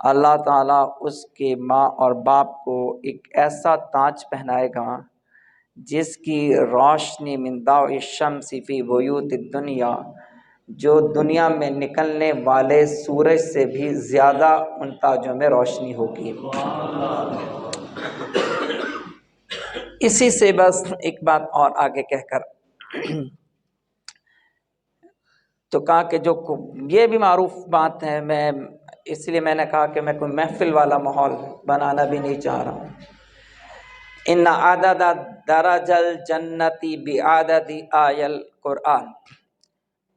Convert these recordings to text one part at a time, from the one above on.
اللہ تعالیٰ اس کے ماں اور باپ کو ایک ایسا تاج پہنائے گا جس کی روشنی من ضوء الشمس فی بیوت الدنیا، جو دنیا میں نکلنے والے سورج سے بھی زیادہ ان تاجوں میں روشنی ہوگی۔ اسی سے بس ایک بات اور آگے کہہ کر تو کہا کہ جو یہ بھی معروف بات ہے، اس لیے میں نے کہا کہ میں کوئی محفل والا ماحول بنانا بھی نہیں چاہ رہا ہوں۔ ان عدد درج الجنتی بعدد آی القرآن،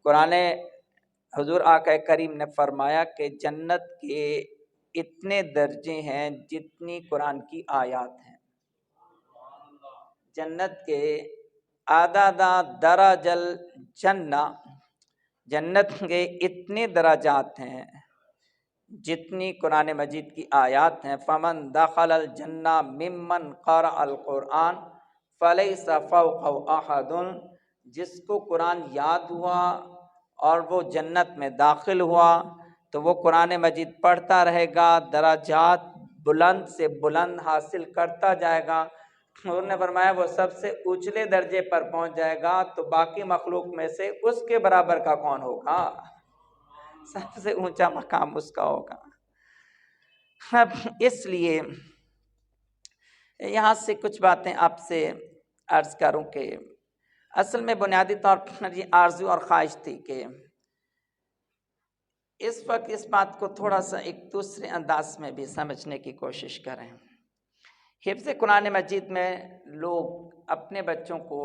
قرآن حضور آقا کریم نے فرمایا کہ جنت کے اتنے درجے ہیں جتنی قرآن کی آیات ہیں۔ جنت کے عدد درج الجنہ، جنت کے اتنے درجات ہیں جتنی قرآن مجید کی آیات ہیں۔ فمن دخل الجنہ ممن قرأ القرآن فلیس فوقہ احد، جس کو قرآن یاد ہوا اور وہ جنت میں داخل ہوا تو وہ قرآن مجید پڑھتا رہے گا، درجات بلند سے بلند حاصل کرتا جائے گا۔ انہوں نے فرمایا وہ سب سے اونچلے درجے پر پہنچ جائے گا تو باقی مخلوق میں سے اس کے برابر کا کون ہوگا؟ سب سے اونچا مقام اس کا ہوگا۔ اب اس لیے یہاں سے کچھ باتیں آپ سے عرض کروں کہ اصل میں بنیادی طور پر یہ آرزو اور خواہش تھی کہ اس وقت اس بات کو تھوڑا سا ایک دوسرے انداز میں بھی سمجھنے کی کوشش کریں۔ حفظ قرآن مجید میں لوگ اپنے بچوں کو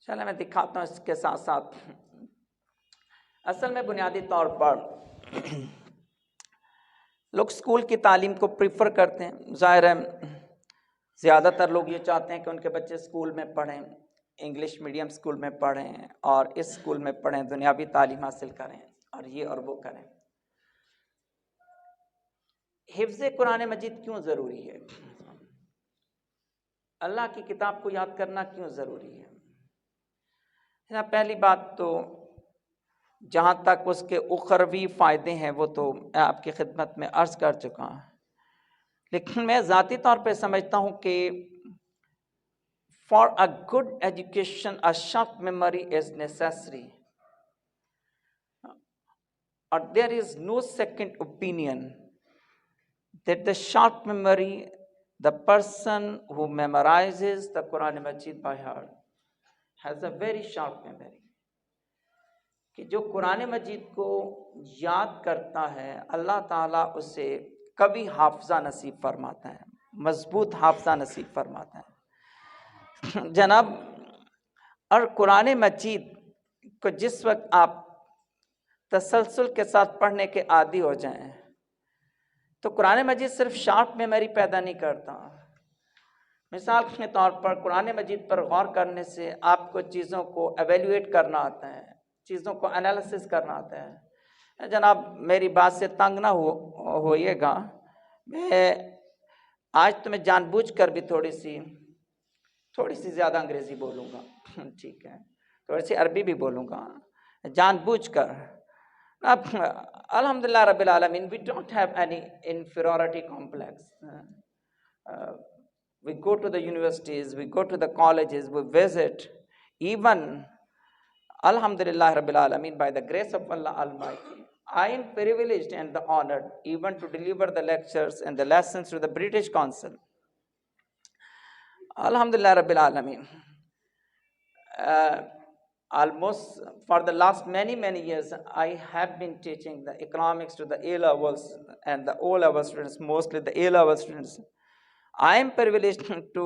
چلیں میں دکھاتا ہوں اس کے ساتھ ساتھ۔ اصل میں بنیادی طور پر لوگ اسکول کی تعلیم کو پریفر کرتے ہیں۔ ظاہر ہے زیادہ تر لوگ یہ چاہتے ہیں کہ ان کے بچے اسکول میں پڑھیں، انگلش میڈیم اسکول میں پڑھیں اور اس اسکول میں پڑھیں، دنیاوی تعلیم حاصل کریں اور یہ اور وہ کریں۔ حفظ قرآن مجید کیوں ضروری ہے؟ اللہ کی کتاب کو یاد کرنا کیوں ضروری ہے؟ پہلی بات تو جہاں تک اس کے اخروی فائدے ہیں وہ تو میں آپ کی خدمت میں عرض کر چکا ہوں، لیکن میں ذاتی طور پہ سمجھتا ہوں کہ for a good education a sharp memory is necessary, اور there is no second opinion that the sharp memory, the person who memorizes the Quran Majid by heart has a very sharp memory، کہ جو قرآن مجید کو یاد کرتا ہے اللہ تعالیٰ اسے کبھی حافظہ نصیب فرماتا ہے، مضبوط حافظہ نصیب فرماتا ہے جناب۔ اور قرآن مجید کو جس وقت آپ تسلسل کے ساتھ پڑھنے کے عادی ہو جائیں تو قرآن مجید صرف شارپ میموری پیدا نہیں کرتا۔ مثال کے طور پر قرآن مجید پر غور کرنے سے آپ کو چیزوں کو ایویلیویٹ کرنا آتا ہے، چیزوں کو انالیسس کرنا آتا ہے۔ جناب میری بات سے تنگ نہ ہوئیے گا، میں آج تو میں جان بوجھ کر بھی تھوڑی سی زیادہ انگریزی بولوں گا، ٹھیک ہے، تھوڑی سی عربی بھی بولوں گا جان بوجھ کر۔ اب الحمدللہ رب العالمین we don't have any inferiority complex. We go to the universities, we go to the colleges, we visit. Even alhamdulillah rabbil alameen, by the grace of Allah Almighty, I am privileged and honored even to deliver the lectures and the lessons to the British Council. Alhamdulillah rabbil alameen. Almost for the last many years I have been teaching the economics to the A levels and the O level students, mostly the A level students. I am privileged to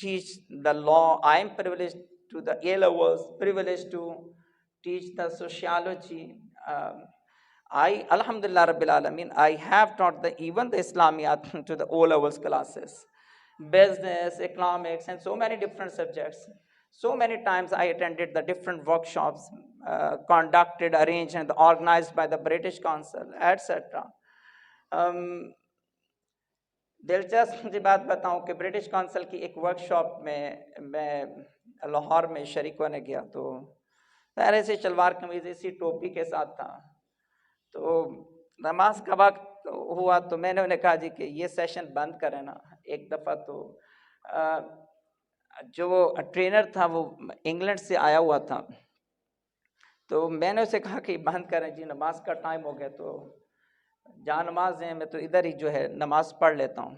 teach the law. I am privileged to the A levels, privileged to teach the sociology. Alhamdulillah Rabbil Alameen, I have taught even the Islamiyat to the O levels classes, business, economics, and so many different subjects. So many times I attended the different workshops conducted, arranged, and organized by the British Council, etc. دلچسپ مجھے بات بتاؤں کہ British council کی ایک workshop میں لاہور میں شریک ہونے گیا، تو ظاہر سے شلوار قمیض اسی ٹوپی کے ساتھ تھا. تو نماز کا وقت ہوا تو میں نے انہیں کہا جی کہ یہ سیشن بند کریں نا. ایک دفعہ تو جو ٹرینر تھا وہ انگلینڈ سے آیا ہوا تھا، تو میں نے اسے کہا کہ بند کریں جی، نماز کا ٹائم ہو گیا، تو جہاں نماز ہے میں تو ادھر ہی جو ہے نماز پڑھ لیتا ہوں.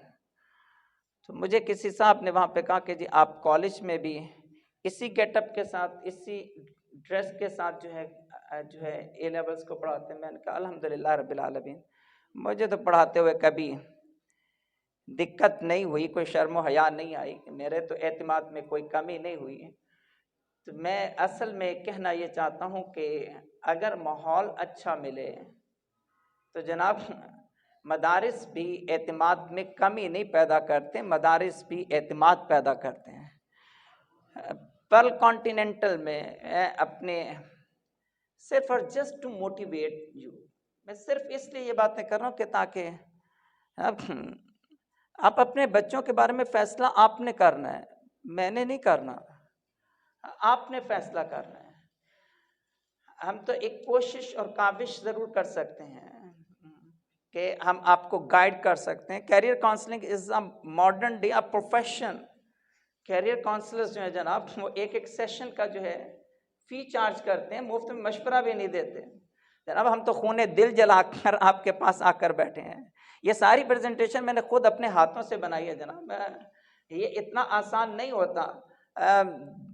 تو مجھے کسی صاحب نے وہاں پہ کہا کہ جی آپ کالج میں بھی اسی گیٹ اپ کے ساتھ، اسی ڈریس کے ساتھ جو ہے اے لیولس کو پڑھاتے ہیں. میں نے کہا الحمدللہ رب العالمین، مجھے تو پڑھاتے ہوئے کبھی دقت نہیں ہوئی، کوئی شرم و حیا نہیں آئی، میرے تو اعتماد میں کوئی کمی نہیں ہوئی. تو میں اصل میں کہنا یہ چاہتا ہوں کہ اگر ماحول اچھا ملے تو جناب مدارس بھی اعتماد میں کمی نہیں پیدا کرتے، مدارس بھی اعتماد پیدا کرتے ہیں. پرل کانٹیننٹل میں اپنے صرف اور جسٹ ٹو موٹیویٹ یو، میں صرف اس لیے یہ باتیں کر رہا ہوں کہ تاکہ آپ اپنے بچوں کے بارے میں فیصلہ آپ نے کرنا ہے، میں نے نہیں کرنا، آپ نے فیصلہ کرنا ہے. ہم تو ایک کوشش اور کاوش ضرور کر سکتے ہیں کہ ہم آپ کو گائیڈ کر سکتے ہیں. Career counselling is a modern day a profession. Career counsellors جو ہیں جناب، وہ ایک سیشن کا جو ہے فی چارج کرتے ہیں، مفت میں مشورہ بھی نہیں دیتے. جناب ہم تو خون دل جلا کر آپ کے پاس آ کر بیٹھے ہیں. یہ ساری پریزنٹیشن میں نے خود اپنے ہاتھوں سے بنائی ہے جناب. یہ اتنا آسان نہیں ہوتا.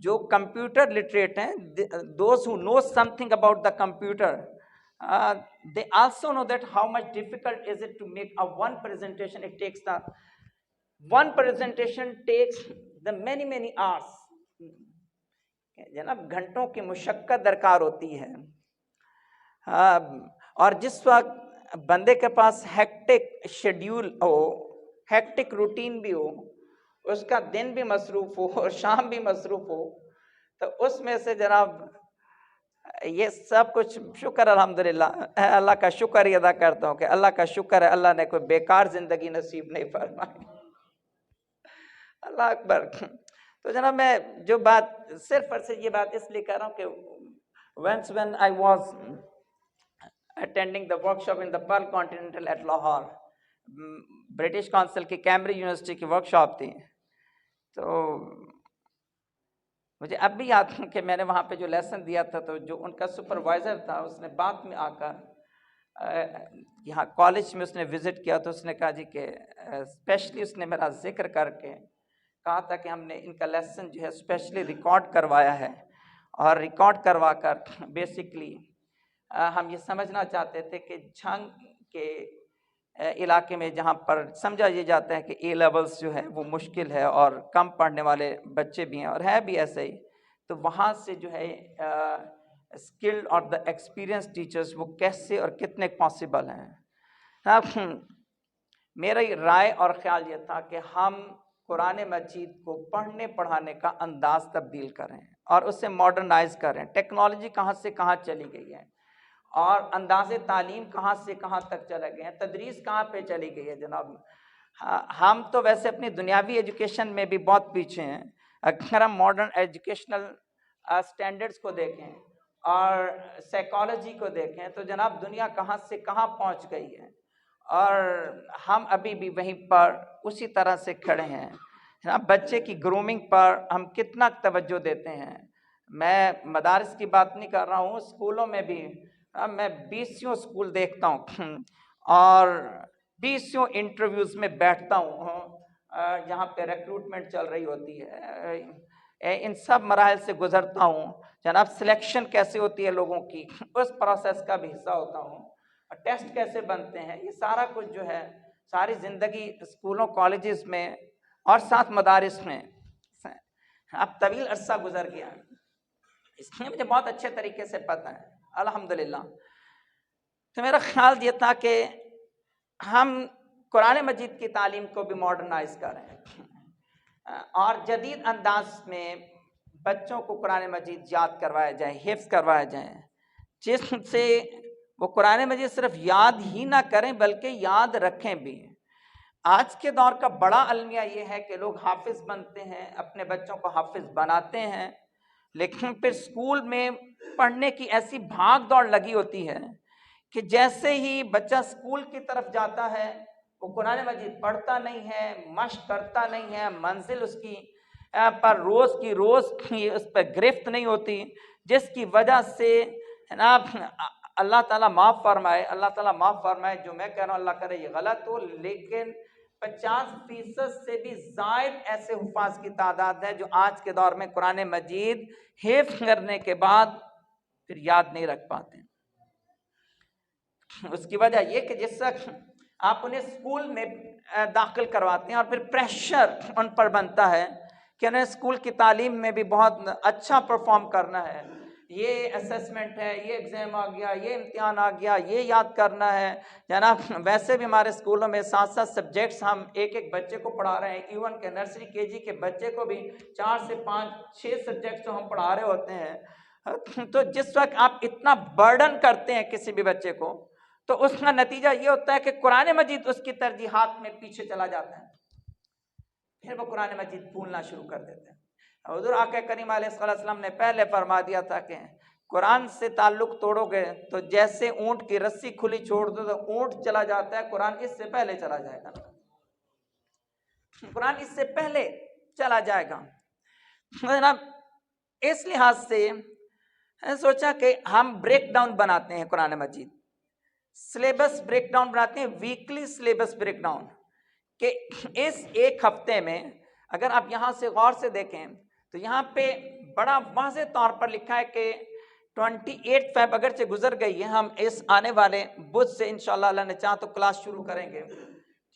جو کمپیوٹر لٹریٹ ہیں، those who know something about the computer, they also know that how much difficult is it to make a one presentation. It takes the one presentation takes the many hours. جناب گھنٹوں کی مشقت درکار ہوتی ہے. اور جس وقت بندے کے پاس ہیکٹک شیڈیول ہو، ہیکٹک روٹین بھی ہو، اس کا دن بھی مصروف ہو اور شام بھی مصروف ہو، تو اس میں سے جناب یہ سب کچھ شکر الحمدللہ اللہ کا شکر ہی ادا کرتا ہوں کہ اللہ کا شکر ہے اللہ نے کوئی بیکار زندگی نصیب نہیں فرمائی. اللہ اکبر. تو جناب میں جو بات صرف اور صرف یہ بات اس لیے کر رہا ہوں کہ when I was attending the workshop in the Pearl Continental at Lahore, British council کی کیمبرج یونیورسٹی کی ورکشاپ تھی، تو مجھے اب بھی یاد ہے کہ میں نے وہاں پہ جو لیسن دیا تھا، تو جو ان کا سپروائزر تھا اس نے بعد میں آ کر یہاں کالج میں اس نے وزٹ کیا، تو اس نے کہا جی کہ اسپیشلی اس نے میرا ذکر کر کے کہا تھا کہ ہم نے ان کا لیسن جو ہے اسپیشلی ریکارڈ کروایا ہے، اور ریکارڈ کروا کر بیسکلی ہم یہ سمجھنا چاہتے تھے کہ جھنگ کے علاقے میں جہاں پر سمجھا یہ جاتا ہے کہ اے لیولز جو ہے وہ مشکل ہے اور کم پڑھنے والے بچے بھی ہیں اور ہے بھی ایسے ہی، تو وہاں سے جو ہے اسکلڈ اور دا ایکسپیرئنس ٹیچرز وہ کیسے اور کتنے پاسبل ہیں. میری رائے اور خیال یہ تھا کہ ہم قرآن مجید کو پڑھنے پڑھانے کا انداز تبدیل کریں اور اسے ماڈرنائز کریں. ٹیکنالوجی کہاں سے کہاں چلی گئی ہے اور انداز تعلیم کہاں سے کہاں تک چلے گئے ہیں، تدریس کہاں پہ چلی گئی ہے جناب. ہم تو ویسے اپنی دنیاوی ایجوکیشن میں بھی بہت پیچھے ہیں. اگر ہم ماڈرن ایجوکیشنل اسٹینڈرڈس کو دیکھیں اور سائیکالوجی کو دیکھیں تو جناب دنیا کہاں سے کہاں پہنچ گئی ہے اور ہم ابھی بھی وہیں پر اسی طرح سے کھڑے ہیں. جناب بچے کی گرومنگ پر ہم کتنا توجہ دیتے ہیں. میں مدارس کی بات نہیں کر رہا ہوں، اسکولوں میں بھی میں 20 اسکول دیکھتا ہوں اور 20 انٹرویوز میں بیٹھتا ہوں جہاں پہ ریکروٹمنٹ چل رہی ہوتی ہے. ان سب مراحل سے گزرتا ہوں جناب. سلیکشن کیسے ہوتی ہے لوگوں کی، اس پروسیس کا بھی حصہ ہوتا ہوں. ٹیسٹ کیسے بنتے ہیں، یہ سارا کچھ جو ہے ساری زندگی اسکولوں کالجز میں اور ساتھ مدارس میں اب طویل عرصہ گزر گیا، اس لیے مجھے بہت اچھے طریقے سے پتہ ہے الحمدللہ. تو میرا خیال یہ تھا کہ ہم قرآن مجید کی تعلیم کو بھی ماڈرنائز کریں اور جدید انداز میں بچوں کو قرآن مجید یاد کروایا جائے، حفظ کروایا جائے، جس سے وہ قرآن مجید صرف یاد ہی نہ کریں بلکہ یاد رکھیں بھی. آج کے دور کا بڑا المیہ یہ ہے کہ لوگ حافظ بنتے ہیں، اپنے بچوں کو حافظ بناتے ہیں، لیکن پھر اسکول میں پڑھنے کی ایسی بھاگ دوڑ لگی ہوتی ہے کہ جیسے ہی بچہ اسکول کی طرف جاتا ہے وہ قرآن مجید پڑھتا نہیں ہے، مشق کرتا نہیں ہے، منزل اس کی پر روز کی روز اس پہ گرفت نہیں ہوتی، جس کی وجہ سے ہے نا اللہ تعالیٰ معاف فرمائے، اللہ تعالیٰ معاف فرمائے، جو میں کہہ رہا ہوں اللہ کرے یہ غلط ہو، لیکن 50% سے بھی زائد ایسے حفاظ کی تعداد ہے جو آج کے دور میں قرآن مجید حفظ کرنے کے بعد پھر یاد نہیں رکھ پاتے۔ اس کی وجہ یہ کہ جس وقت آپ انہیں اسکول میں داخل کرواتے ہیں اور پھر پریشر ان پر بنتا ہے کہ انہیں اسکول کی تعلیم میں بھی بہت اچھا پرفارم کرنا ہے، یہ اسسمنٹ ہے، یہ ایگزام آ گیا، یہ امتحان آ گیا، یہ یاد کرنا ہے جناب۔ ویسے بھی ہمارے اسکولوں میں 7 سبجیکٹس ہم ایک بچے کو پڑھا رہے ہیں، ایون کہ نرسری KG کے بچے کو بھی 4 سے 5 6 سبجیکٹس جو ہم پڑھا رہے ہوتے ہیں۔ تو جس وقت آپ اتنا برڈن کرتے ہیں کسی بھی بچے کو، تو اس کا نتیجہ یہ ہوتا ہے کہ قرآن مجید اس کی ترجیحات میں پیچھے چلا جاتا ہے، پھر وہ قرآن مجید بھولنا شروع کر دیتے ہیں۔ حضور آقا کریم علیہ السلام نے پہلے فرما دیا تھا کہ قرآن سے تعلق توڑو گے تو جیسے اونٹ کی رسی کھلی چھوڑ دو تو اونٹ چلا جاتا ہے، قرآن اس سے پہلے چلا جائے گا، قرآن اس سے پہلے چلا جائے گا۔ جناب اس لحاظ سے سوچا کہ ہم بریک ڈاؤن بناتے ہیں قرآن مجید، سلیبس بریک ڈاؤن بناتے ہیں، ویکلی سلیبس بریک ڈاؤن، کہ اس ایک ہفتے میں اگر آپ یہاں سے غور سے دیکھیں تو یہاں پہ بڑا واضح طور پر لکھا ہے کہ 28 فیب اگرچہ گزر گئی ہے، ہم اس آنے والے بدھ سے انشاءاللہ اللہ نے چاہا تو کلاس شروع کریں گے،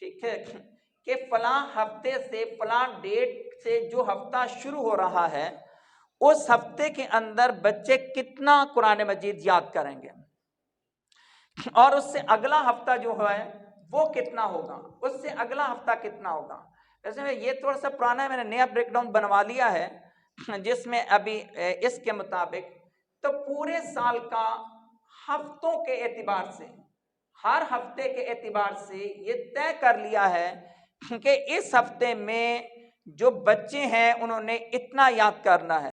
ٹھیک ہے، کہ فلاں ہفتے سے فلاں ڈیٹ سے جو ہفتہ شروع ہو رہا ہے اس ہفتے کے اندر بچے کتنا قرآن مجید یاد کریں گے، اور اس سے اگلا ہفتہ جو ہے وہ کتنا ہوگا، اس سے اگلا ہفتہ کتنا ہوگا۔ ویسے میں یہ تھوڑا سا پرانا ہے، میں نے نیا بریک ڈاؤن بنوا لیا ہے جس میں ابھی اس کے مطابق تو پورے سال کا ہفتوں کے اعتبار سے، ہر ہفتے کے اعتبار سے یہ طے کر لیا ہے کہ اس ہفتے میں جو بچے ہیں انہوں نے اتنا یاد کرنا ہے۔